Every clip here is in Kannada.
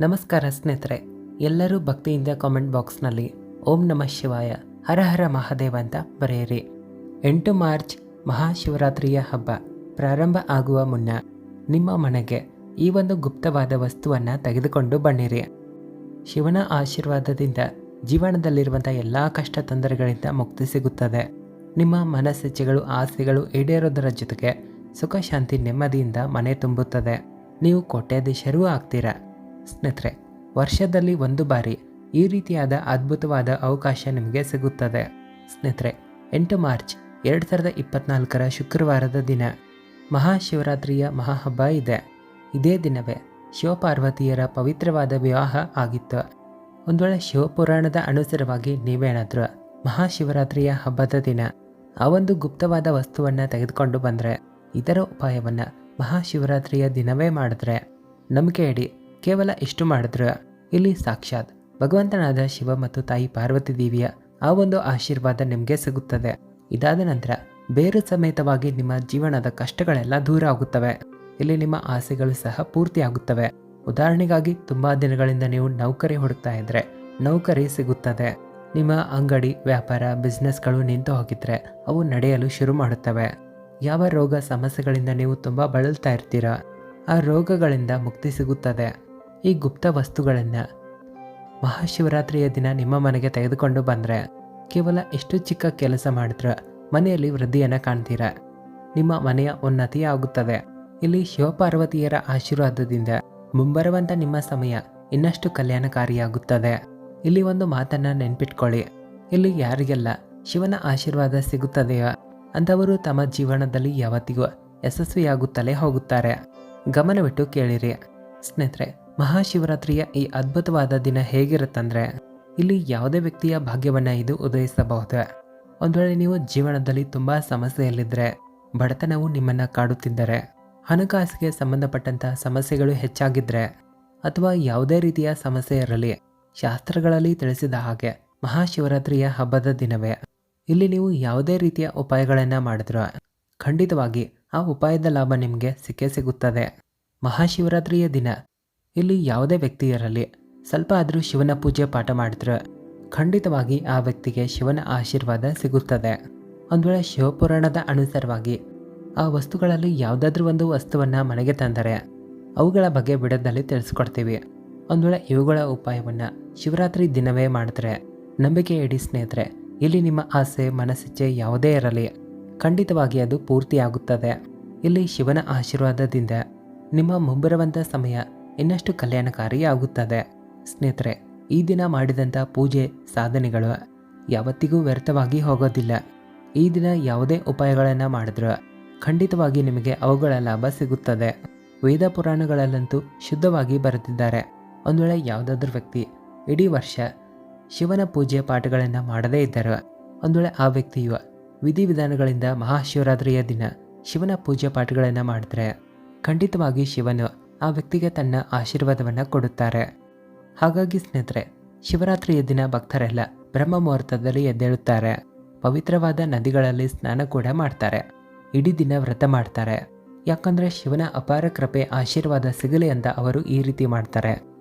ನಮಸ್ಕಾರ ಸ್ನೇಹಿತರೆ, ಎಲ್ಲರೂ ಭಕ್ತಿಯಿಂದ ಕಾಮೆಂಟ್ ಬಾಕ್ಸ್ನಲ್ಲಿ ಓಂ ನಮಃ ಶಿವಾಯ ಹರ ಹರ ಮಹಾದೇವ ಅಂತ ಬರೆಯಿರಿ. 8 ಮಾರ್ಚ್ ಮಹಾಶಿವರಾತ್ರಿಯ ಹಬ್ಬ ಪ್ರಾರಂಭ ಆಗುವ ಮುನ್ನ ನಿಮ್ಮ ಮನೆಗೆ ಈ ಒಂದು ಗುಪ್ತವಾದ ವಸ್ತುವನ್ನು ತೆಗೆದುಕೊಂಡು ಬನ್ನಿರಿ. ಶಿವನ ಆಶೀರ್ವಾದದಿಂದ ಜೀವನದಲ್ಲಿರುವಂಥ ಎಲ್ಲ ಕಷ್ಟ ತೊಂದರೆಗಳಿಂದ ಮುಕ್ತಿ ಸಿಗುತ್ತದೆ. ನಿಮ್ಮ ಮನಸ್ಸಿಚ್ಛೆಗಳು ಆಸೆಗಳು ಈಡೇರೋದರ ಜೊತೆಗೆ ಸುಖ ಶಾಂತಿ ನೆಮ್ಮದಿಯಿಂದ ಮನೆ ತುಂಬುತ್ತದೆ. ನೀವು ಕೋಟ್ಯಾಧೀಶರೂ ಆಗ್ತೀರಾ. ಸ್ನೇಹಿತರೆ, ವರ್ಷದಲ್ಲಿ ಒಂದು ಬಾರಿ ಈ ರೀತಿಯಾದ ಅದ್ಭುತವಾದ ಅವಕಾಶ ನಿಮಗೆ ಸಿಗುತ್ತದೆ. ಸ್ನೇಹಿತರೆ, 8 ಮಾರ್ಚ್ 2024 ಶುಕ್ರವಾರದ ದಿನ ಮಹಾಶಿವರಾತ್ರಿಯ ಮಹಾಹಬ್ಬ ಇದೆ. ಇದೇ ದಿನವೇ ಶಿವಪಾರ್ವತಿಯರ ಪವಿತ್ರವಾದ ವಿವಾಹ ಆಗಿತ್ತು. ಒಂದು ವೇಳೆ ಶಿವಪುರಾಣದ ಅನುಸಾರವಾಗಿ ನೀವೇನಾದರೂ ಮಹಾಶಿವರಾತ್ರಿಯ ಹಬ್ಬದ ದಿನ ಆ ಒಂದು ಗುಪ್ತವಾದ ವಸ್ತುವನ್ನು ತೆಗೆದುಕೊಂಡು ಬಂದರೆ, ಇದರ ಉಪಾಯವನ್ನು ಮಹಾಶಿವರಾತ್ರಿಯ ದಿನವೇ ಮಾಡಿದ್ರೆ, ನಂಬಿಕೆ ಇಡಿ ಕೇವಲ ಇಷ್ಟು ಮಾಡಿದ್ರೆ ಇಲ್ಲಿ ಸಾಕ್ಷಾತ್ ಭಗವಂತನಾದ ಶಿವ ಮತ್ತು ತಾಯಿ ಪಾರ್ವತಿ ದೇವಿಯ ಆ ಒಂದು ಆಶೀರ್ವಾದ ನಿಮಗೆ ಸಿಗುತ್ತದೆ. ಇದಾದ ನಂತರ ಬೇರು ಸಮೇತವಾಗಿ ನಿಮ್ಮ ಜೀವನದ ಕಷ್ಟಗಳೆಲ್ಲ ದೂರ ಆಗುತ್ತವೆ. ಇಲ್ಲಿ ನಿಮ್ಮ ಆಸೆಗಳು ಸಹ ಪೂರ್ತಿ ಆಗುತ್ತವೆ. ಉದಾಹರಣೆಗಾಗಿ ತುಂಬಾ ದಿನಗಳಿಂದ ನೀವು ನೌಕರಿ ಹುಡುಕ್ತಾ ಇದ್ರೆ ನೌಕರಿ ಸಿಗುತ್ತದೆ. ನಿಮ್ಮ ಅಂಗಡಿ ವ್ಯಾಪಾರ ಬಿಸ್ನೆಸ್ಗಳು ನಿಂತು ಹೋಗಿದ್ರೆ ಅವು ನಡೆಯಲು ಶುರು ಮಾಡುತ್ತವೆ. ಯಾವ ರೋಗ ಸಮಸ್ಯೆಗಳಿಂದ ನೀವು ತುಂಬ ಬಳಲ್ತಾ ಇರ್ತೀರಾ ಆ ರೋಗಗಳಿಂದ ಮುಕ್ತಿ ಸಿಗುತ್ತದೆ. ಈ ಗುಪ್ತ ವಸ್ತುಗಳನ್ನು ಮಹಾಶಿವರಾತ್ರಿಯ ದಿನ ನಿಮ್ಮ ಮನೆಗೆ ತೆಗೆದುಕೊಂಡು ಬಂದರೆ ಕೇವಲ ಎಷ್ಟು ಚಿಕ್ಕ ಕೆಲಸ ಮಾಡಿದ್ರೆ ಮನೆಯಲ್ಲಿ ವೃದ್ಧಿಯನ್ನು ಕಾಣ್ತೀರಾ. ನಿಮ್ಮ ಮನೆಯ ಉನ್ನತಿ ಆಗುತ್ತದೆ. ಇಲ್ಲಿ ಶಿವಪಾರ್ವತಿಯರ ಆಶೀರ್ವಾದದಿಂದ ಮುಂಬರುವಂಥ ನಿಮ್ಮ ಸಮಯ ಇನ್ನಷ್ಟು ಕಲ್ಯಾಣಕಾರಿಯಾಗುತ್ತದೆ. ಇಲ್ಲಿ ಒಂದು ಮಾತನ್ನು ನೆನ್ಪಿಟ್ಕೊಳ್ಳಿ, ಇಲ್ಲಿ ಯಾರಿಗೆಲ್ಲ ಶಿವನ ಆಶೀರ್ವಾದ ಸಿಗುತ್ತದೆಯೋ ಅಂಥವರು ತಮ್ಮ ಜೀವನದಲ್ಲಿ ಯಾವತ್ತಿಗೂ ಯಶಸ್ವಿಯಾಗುತ್ತಲೇ ಹೋಗುತ್ತಾರೆ. ಗಮನವಿಟ್ಟು ಕೇಳಿರಿ. ಸ್ನೇಹಿತರೆ, ಮಹಾಶಿವರಾತ್ರಿಯ ಈ ಅದ್ಭುತವಾದ ದಿನ ಹೇಗಿರುತ್ತಂದ್ರೆ, ಇಲ್ಲಿ ಯಾವುದೇ ವ್ಯಕ್ತಿಯ ಭಾಗ್ಯವನ್ನು ಇದು ಉದಯಿಸಬಹುದು. ಒಂದು ವೇಳೆ ನೀವು ಜೀವನದಲ್ಲಿ ತುಂಬ ಸಮಸ್ಯೆಯಲ್ಲಿದ್ದರೆ, ಬಡತನವು ನಿಮ್ಮನ್ನು ಕಾಡುತ್ತಿದ್ದರೆ, ಹಣಕಾಸಿಗೆ ಸಂಬಂಧಪಟ್ಟಂಥ ಸಮಸ್ಯೆಗಳು ಹೆಚ್ಚಾಗಿದ್ದರೆ, ಅಥವಾ ಯಾವುದೇ ರೀತಿಯ ಸಮಸ್ಯೆ ಇರಲಿ, ಶಾಸ್ತ್ರಗಳಲ್ಲಿ ತಿಳಿಸಿದ ಹಾಗೆ ಮಹಾಶಿವರಾತ್ರಿಯ ಹಬ್ಬದ ದಿನವೇ ಇಲ್ಲಿ ನೀವು ಯಾವುದೇ ರೀತಿಯ ಉಪಾಯಗಳನ್ನು ಮಾಡಿದ್ರು ಖಂಡಿತವಾಗಿ ಆ ಉಪಾಯದ ಲಾಭ ನಿಮಗೆ ಸಿಕ್ಕೇ ಸಿಗುತ್ತದೆ. ಮಹಾಶಿವರಾತ್ರಿಯ ದಿನ ಇಲ್ಲಿ ಯಾವುದೇ ವ್ಯಕ್ತಿ ಇರಲಿ ಸ್ವಲ್ಪ ಆದರೂ ಶಿವನ ಪೂಜೆ ಪಾಠ ಮಾಡಿದ್ರೆ ಖಂಡಿತವಾಗಿ ಆ ವ್ಯಕ್ತಿಗೆ ಶಿವನ ಆಶೀರ್ವಾದ ಸಿಗುತ್ತದೆ. ಒಂದು ವೇಳೆ ಶಿವಪುರಾಣದ ಅನುಸಾರವಾಗಿ ಆ ವಸ್ತುಗಳಲ್ಲಿ ಯಾವುದಾದ್ರೂ ಒಂದು ವಸ್ತುವನ್ನು ಮನೆಗೆ ತಂದರೆ ಅವುಗಳ ಬಗ್ಗೆ ವಿಡಿಯೋದಲ್ಲಿ ತಿಳಿಸ್ಕೊಡ್ತೀವಿ. ಒಂದು ವೇಳೆ ಇವುಗಳ ಉಪಾಯವನ್ನು ಶಿವರಾತ್ರಿ ದಿನವೇ ಮಾಡಿದ್ರೆ ನಂಬಿಕೆ ಇಡಿ ಸ್ನೇಹಿತರೆ, ಇಲ್ಲಿ ನಿಮ್ಮ ಆಸೆ ಮನಸ್ಸಿಚ್ಛೆ ಯಾವುದೇ ಇರಲಿ ಖಂಡಿತವಾಗಿ ಅದು ಪೂರ್ತಿಯಾಗುತ್ತದೆ. ಇಲ್ಲಿ ಶಿವನ ಆಶೀರ್ವಾದದಿಂದ ನಿಮ್ಮ ಮುಂಬರುವಂಥ ಸಮಯ ಇನ್ನಷ್ಟು ಕಲ್ಯಾಣಕಾರಿಯಾಗುತ್ತದೆ. ಸ್ನೇಹಿತರೆ, ಈ ದಿನ ಮಾಡಿದಂಥ ಪೂಜೆ ಸಾಧನೆಗಳು ಯಾವತ್ತಿಗೂ ವ್ಯರ್ಥವಾಗಿ ಹೋಗೋದಿಲ್ಲ. ಈ ದಿನ ಯಾವುದೇ ಉಪಾಯಗಳನ್ನು ಮಾಡಿದ್ರೂ ಖಂಡಿತವಾಗಿ ನಿಮಗೆ ಅವುಗಳ ಲಾಭ ಸಿಗುತ್ತದೆ. ವೇದ ಪುರಾಣಗಳಲ್ಲಂತೂ ಶುದ್ಧವಾಗಿ ಬರೆದಿದ್ದಾರೆ. ಒಂದು ವೇಳೆ ಯಾವುದಾದ್ರೂ ವ್ಯಕ್ತಿ ಇಡೀ ವರ್ಷ ಶಿವನ ಪೂಜೆ ಪಾಠಗಳನ್ನು ಮಾಡದೇ ಇದ್ದರು, ಒಂದು ವೇಳೆ ಆ ವ್ಯಕ್ತಿಯು ವಿಧಿವಿಧಾನಗಳಿಂದ ಮಹಾಶಿವರಾತ್ರಿಯ ದಿನ ಶಿವನ ಪೂಜೆ ಪಾಠಗಳನ್ನು ಮಾಡಿದ್ರೆ ಖಂಡಿತವಾಗಿ ಶಿವನು ಆ ವ್ಯಕ್ತಿಗೆ ತನ್ನ ಆಶೀರ್ವಾದವನ್ನು ಕೊಡುತ್ತಾರೆ. ಹಾಗಾಗಿ ಸ್ನೇಹಿತರೆ, ಶಿವರಾತ್ರಿಯ ದಿನ ಭಕ್ತರೆಲ್ಲ ಬ್ರಹ್ಮ ಮುಹೂರ್ತದಲ್ಲಿ ಎದ್ದೇಳುತ್ತಾರೆ. ಪವಿತ್ರವಾದ ನದಿಗಳಲ್ಲಿ ಸ್ನಾನ ಕೂಡ ಮಾಡ್ತಾರೆ. ಇಡೀ ದಿನ ವ್ರತ ಮಾಡ್ತಾರೆ. ಯಾಕಂದರೆ ಶಿವನ ಅಪಾರ ಕೃಪೆ ಆಶೀರ್ವಾದ ಸಿಗಲಿ ಅಂತ ಅವರು ಈ ರೀತಿ ಮಾಡ್ತಾರೆ.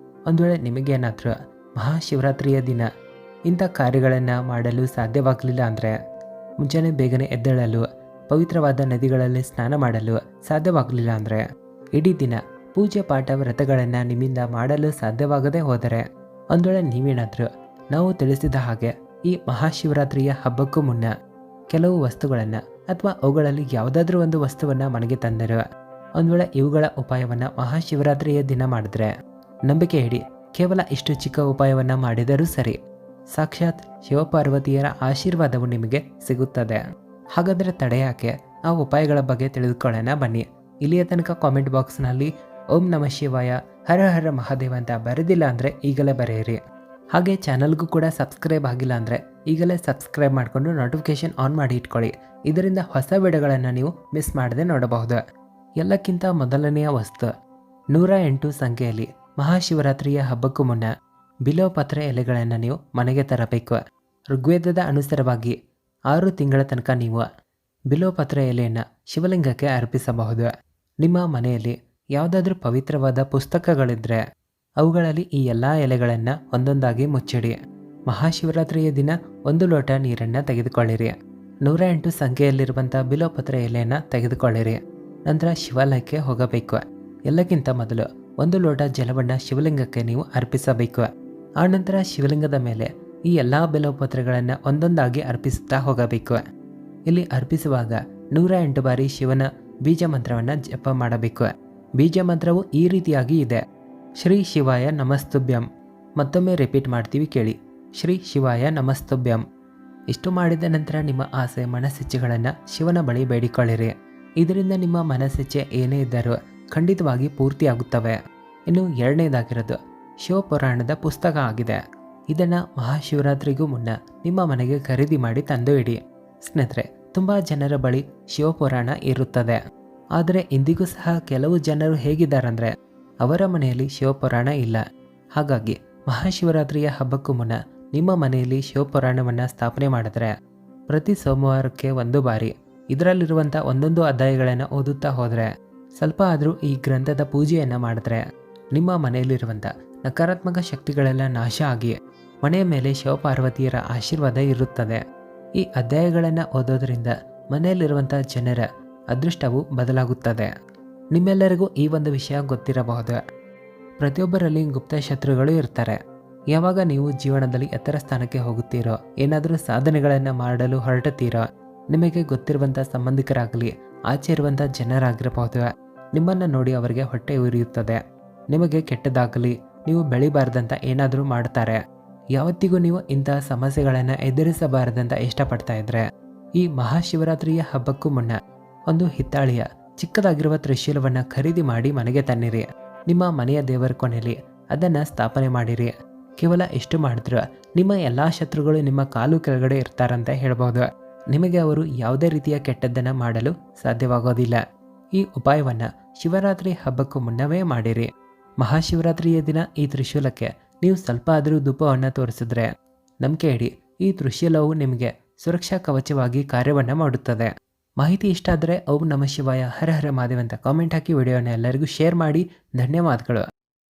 ಒಂದು ವೇಳೆ ನಿಮಗೇನಾದರೂ ಮಹಾಶಿವರಾತ್ರಿಯ ದಿನ ಇಂಥ ಕಾರ್ಯಗಳನ್ನು ಮಾಡಲು ಸಾಧ್ಯವಾಗಲಿಲ್ಲ ಅಂದರೆ, ಮುಂಜಾನೆ ಬೇಗನೆ ಎದ್ದೇಳಲು ಪವಿತ್ರವಾದ ನದಿಗಳಲ್ಲಿ ಸ್ನಾನ ಮಾಡಲು ಸಾಧ್ಯವಾಗಲಿಲ್ಲ ಅಂದರೆ, ಇಡೀ ದಿನ ಪೂಜೆ ಪಾಠ ವ್ರತಗಳನ್ನು ನಿಮ್ಮಿಂದ ಮಾಡಲು ಸಾಧ್ಯವಾಗದೇ ಹೋದರೆ, ಒಂದು ವೇಳೆ ನೀವೇನಾದರೂ ನಾವು ತಿಳಿಸಿದ ಹಾಗೆ ಈ ಮಹಾಶಿವರಾತ್ರಿಯ ಹಬ್ಬಕ್ಕೂ ಮುನ್ನ ಕೆಲವು ವಸ್ತುಗಳನ್ನು ಅಥವಾ ಅವುಗಳಲ್ಲಿ ಯಾವುದಾದ್ರೂ ಒಂದು ವಸ್ತುವನ್ನು ಮನೆಗೆ ತಂದರು, ಒಂದು ವೇಳೆ ಇವುಗಳ ಉಪಾಯವನ್ನು ಮಹಾಶಿವರಾತ್ರಿಯ ದಿನ ಮಾಡಿದ್ರೆ ನಂಬಿಕೆ ಇಡಿ ಕೇವಲ ಇಷ್ಟು ಚಿಕ್ಕ ಉಪಾಯವನ್ನು ಮಾಡಿದರೂ ಸರಿ ಸಾಕ್ಷಾತ್ ಶಿವಪಾರ್ವತಿಯರ ಆಶೀರ್ವಾದವು ನಿಮಗೆ ಸಿಗುತ್ತದೆ. ಹಾಗಾದರೆ ತಡೆಯಾಕೆ ಆ ಉಪಾಯಗಳ ಬಗ್ಗೆ ತಿಳಿದುಕೊಳ್ಳೋಣ ಬನ್ನಿ. ಇಲ್ಲಿಯ ತನಕ ಕಾಮೆಂಟ್ ಬಾಕ್ಸ್ನಲ್ಲಿ ಓಂ ನಮಃ ಶಿವಾಯ ಹರ ಹರ ಮಹಾದೇವ ಅಂತ ಬರೆದಿಲ್ಲ ಅಂದರೆ ಈಗಲೇ ಬರೆಯಿರಿ. ಹಾಗೆ ಚಾನಲ್ಗೂ ಕೂಡ ಸಬ್ಸ್ಕ್ರೈಬ್ ಆಗಿಲ್ಲ ಅಂದರೆ ಈಗಲೇ ಸಬ್ಸ್ಕ್ರೈಬ್ ಮಾಡಿಕೊಂಡು ನೋಟಿಫಿಕೇಶನ್ ಆನ್ ಮಾಡಿ ಇಟ್ಕೊಳ್ಳಿ. ಇದರಿಂದ ಹೊಸ ವಿಡಿಯೋಗಳನ್ನು ನೀವು ಮಿಸ್ ಮಾಡದೆ ನೋಡಬಹುದು. ಎಲ್ಲಕ್ಕಿಂತ ಮೊದಲನೆಯ ವಸ್ತು 108 ಸಂಖ್ಯೆಯಲ್ಲಿ ಮಹಾಶಿವರಾತ್ರಿಯ ಹಬ್ಬಕ್ಕೂ ಮುನ್ನ ಬಿಲ್ವಪತ್ರೆ ಎಲೆಗಳನ್ನು ನೀವು ಮನೆಗೆ ತರಬೇಕು. ಋಗ್ವೇದದ ಅನುಸಾರವಾಗಿ 6 ತಿಂಗಳ ತನಕ ನೀವು ಬಿಲ್ವಪತ್ರೆ ಎಲೆಯನ್ನು ಶಿವಲಿಂಗಕ್ಕೆ ಅರ್ಪಿಸಬಹುದು. ನಿಮ್ಮ ಮನೆಯಲ್ಲಿ ಯಾವುದಾದ್ರೂ ಪವಿತ್ರವಾದ ಪುಸ್ತಕಗಳಿದ್ದರೆ ಅವುಗಳಲ್ಲಿ ಈ ಎಲ್ಲ ಎಲೆಗಳನ್ನು ಒಂದೊಂದಾಗಿ ಮುಚ್ಚಿಡಿ. ಮಹಾಶಿವರಾತ್ರಿಯ ದಿನ 1 ಲೋಟ ನೀರನ್ನು ತೆಗೆದುಕೊಳ್ಳಿರಿ. 108 ಸಂಖ್ಯೆಯಲ್ಲಿರುವಂಥ ಬಿಲ್ವಪತ್ರ ಎಲೆಯನ್ನು ತೆಗೆದುಕೊಳ್ಳಿರಿ. ನಂತರ ಶಿವಾಲಯಕ್ಕೆ ಹೋಗಬೇಕು. ಎಲ್ಲಕ್ಕಿಂತ ಮೊದಲು 1 ಲೋಟ ಜಲವನ್ನು ಶಿವಲಿಂಗಕ್ಕೆ ನೀವು ಅರ್ಪಿಸಬೇಕು. ಆನಂತರ ಶಿವಲಿಂಗದ ಮೇಲೆ ಈ ಎಲ್ಲ ಬಿಲ್ವಪತ್ರಗಳನ್ನು ಒಂದೊಂದಾಗಿ ಅರ್ಪಿಸುತ್ತಾ ಹೋಗಬೇಕು. ಇಲ್ಲಿ ಅರ್ಪಿಸುವಾಗ 108 ಬಾರಿ ಶಿವನ ಬೀಜ ಮಂತ್ರವನ್ನು ಜಪ ಮಾಡಬೇಕು. ಬೀಜ ಮಂತ್ರವು ಈ ರೀತಿಯಾಗಿ ಇದೆ: ಶ್ರೀ ಶಿವಾಯ ನಮಸ್ತುಭ್ಯಂ. ಮತ್ತೊಮ್ಮೆ ರಿಪೀಟ್ ಮಾಡ್ತೀವಿ ಕೇಳಿ: ಶ್ರೀ ಶಿವಾಯ ನಮಸ್ತುಭ್ಯಂ. ಇಷ್ಟು ಮಾಡಿದ ನಂತರ ನಿಮ್ಮ ಆಸೆ ಮನಸ್ಸಿಚ್ಛೆಗಳನ್ನು ಶಿವನ ಬಳಿ ಬೇಡಿಕೊಳ್ಳಿರಿ. ಇದರಿಂದ ನಿಮ್ಮ ಮನಸ್ಸಿಚ್ಛೆ ಏನೇ ಇದ್ದರೂ ಖಂಡಿತವಾಗಿ ಪೂರ್ತಿಯಾಗುತ್ತವೆ. ಇನ್ನು 2ನೇದಾಗಿರೋದು ಶಿವಪುರಾಣದ ಪುಸ್ತಕ ಆಗಿದೆ. ಇದನ್ನು ಮಹಾಶಿವರಾತ್ರಿಗೂ ಮುನ್ನ ನಿಮ್ಮ ಮನೆಗೆ ಖರೀದಿ ಮಾಡಿ ತಂದು ಇಡಿ. ಸ್ನೇಹಿತರೆ, ತುಂಬ ಜನರ ಬಳಿ ಶಿವಪುರಾಣ ಇರುತ್ತದೆ. ಆದರೆ ಇಂದಿಗೂ ಸಹ ಕೆಲವು ಜನರು ಹೇಗಿದ್ದಾರಂದರೆ ಅವರ ಮನೆಯಲ್ಲಿ ಶಿವಪುರಾಣ ಇಲ್ಲ. ಹಾಗಾಗಿ ಮಹಾಶಿವರಾತ್ರಿಯ ಹಬ್ಬಕ್ಕೂ ಮುನ್ನ ನಿಮ್ಮ ಮನೆಯಲ್ಲಿ ಶಿವಪುರಾಣವನ್ನು ಸ್ಥಾಪನೆ ಮಾಡಿದ್ರೆ ಪ್ರತಿ ಸೋಮವಾರಕ್ಕೆ 1 ಬಾರಿ ಇದರಲ್ಲಿರುವಂಥ ಒಂದೊಂದು ಅಧ್ಯಾಯಗಳನ್ನು ಓದುತ್ತಾ ಹೋದರೆ, ಸ್ವಲ್ಪ ಆದರೂ ಈ ಗ್ರಂಥದ ಪೂಜೆಯನ್ನು ಮಾಡಿದ್ರೆ ನಿಮ್ಮ ಮನೆಯಲ್ಲಿರುವಂಥ ನಕಾರಾತ್ಮಕ ಶಕ್ತಿಗಳೆಲ್ಲ ನಾಶ ಆಗಿ ಮನೆಯ ಮೇಲೆ ಶಿವಪಾರ್ವತಿಯರ ಆಶೀರ್ವಾದ ಇರುತ್ತದೆ. ಈ ಅಧ್ಯಾಯಗಳನ್ನು ಓದೋದ್ರಿಂದ ಮನೆಯಲ್ಲಿರುವಂಥ ಜನರ ಅದೃಷ್ಟವು ಬದಲಾಗುತ್ತದೆ. ನಿಮ್ಮೆಲ್ಲರಿಗೂ ಈ ಒಂದು ವಿಷಯ ಗೊತ್ತಿರಬಹುದು. ಪ್ರತಿಯೊಬ್ಬರಲ್ಲಿ ಗುಪ್ತ ಶತ್ರುಗಳು ಇರ್ತಾರೆ. ಯಾವಾಗ ನೀವು ಜೀವನದಲ್ಲಿ ಎತ್ತರ ಸ್ಥಾನಕ್ಕೆ ಹೋಗುತ್ತೀರೋ, ಏನಾದರೂ ಸಾಧನೆಗಳನ್ನು ಮಾಡಲು ಹೊರಟುತ್ತೀರೋ, ನಿಮಗೆ ಗೊತ್ತಿರುವಂಥ ಸಂಬಂಧಿಕರಾಗಲಿ ಆಚೆ ಇರುವಂಥ ಜನರಾಗಿರಬಹುದು, ನಿಮ್ಮನ್ನು ನೋಡಿ ಅವರಿಗೆ ಹೊಟ್ಟೆ ಉರಿಯುತ್ತದೆ. ನಿಮಗೆ ಕೆಟ್ಟದಾಗಲಿ, ನೀವು ಬೆಳಿಬಾರ್ದಂತ ಏನಾದರೂ ಮಾಡ್ತಾರೆ. ಯಾವತ್ತಿಗೂ ನೀವು ಇಂತಹ ಸಮಸ್ಯೆಗಳನ್ನು ಎದುರಿಸಬಾರದಂತ ಇಷ್ಟಪಡ್ತಾ ಇದ್ರೆ ಈ ಮಹಾಶಿವರಾತ್ರಿಯ ಹಬ್ಬಕ್ಕೂ ಮುನ್ನ ಒಂದು ಹಿತ್ತಾಳೆಯ ಚಿಕ್ಕದಾಗಿರುವ ತ್ರಿಶೂಲವನ್ನು ಖರೀದಿ ಮಾಡಿ ಮನೆಗೆ ತನ್ನಿರಿ. ನಿಮ್ಮ ಮನೆಯ ದೇವರ ಕೊನೆಯಲ್ಲಿ ಅದನ್ನು ಸ್ಥಾಪನೆ ಮಾಡಿರಿ. ಕೇವಲ ಎಷ್ಟು ಮಾಡಿದ್ರು ನಿಮ್ಮ ಎಲ್ಲ ಶತ್ರುಗಳು ನಿಮ್ಮ ಕಾಲು ಕೆಳಗಡೆ ಇರ್ತಾರಂತ ಹೇಳ್ಬೋದು. ನಿಮಗೆ ಅವರು ಯಾವುದೇ ರೀತಿಯ ಕೆಟ್ಟದ್ದನ್ನು ಮಾಡಲು ಸಾಧ್ಯವಾಗೋದಿಲ್ಲ. ಈ ಉಪಾಯವನ್ನು ಶಿವರಾತ್ರಿ ಹಬ್ಬಕ್ಕೂ ಮುನ್ನವೇ ಮಾಡಿರಿ. ಮಹಾಶಿವರಾತ್ರಿಯ ದಿನ ಈ ತ್ರಿಶೂಲಕ್ಕೆ ನೀವು ಸ್ವಲ್ಪ ಆದರೂ ಧೂಪವನ್ನು ತೋರಿಸಿದ್ರೆ ನಂಬಿಕೆ ಇಡಿ, ಈ ತ್ರಿಶೂಲವು ನಿಮಗೆ ಸುರಕ್ಷಾ ಕವಚವಾಗಿ ಕಾರ್ಯವನ್ನು ಮಾಡುತ್ತದೆ. ಮಾಹಿತಿ ಇಷ್ಟ ಆದರೆ ಓಂ ನಮಃ ಶಿವಾಯ ಹರ ಹರ ಮಹಾದೇವ ಅಂತ ಕಾಮೆಂಟ್ ಹಾಕಿ ವಿಡಿಯೋನ ಎಲ್ಲರಿಗೂ ಶೇರ್ ಮಾಡಿ. ಧನ್ಯವಾದಗಳು.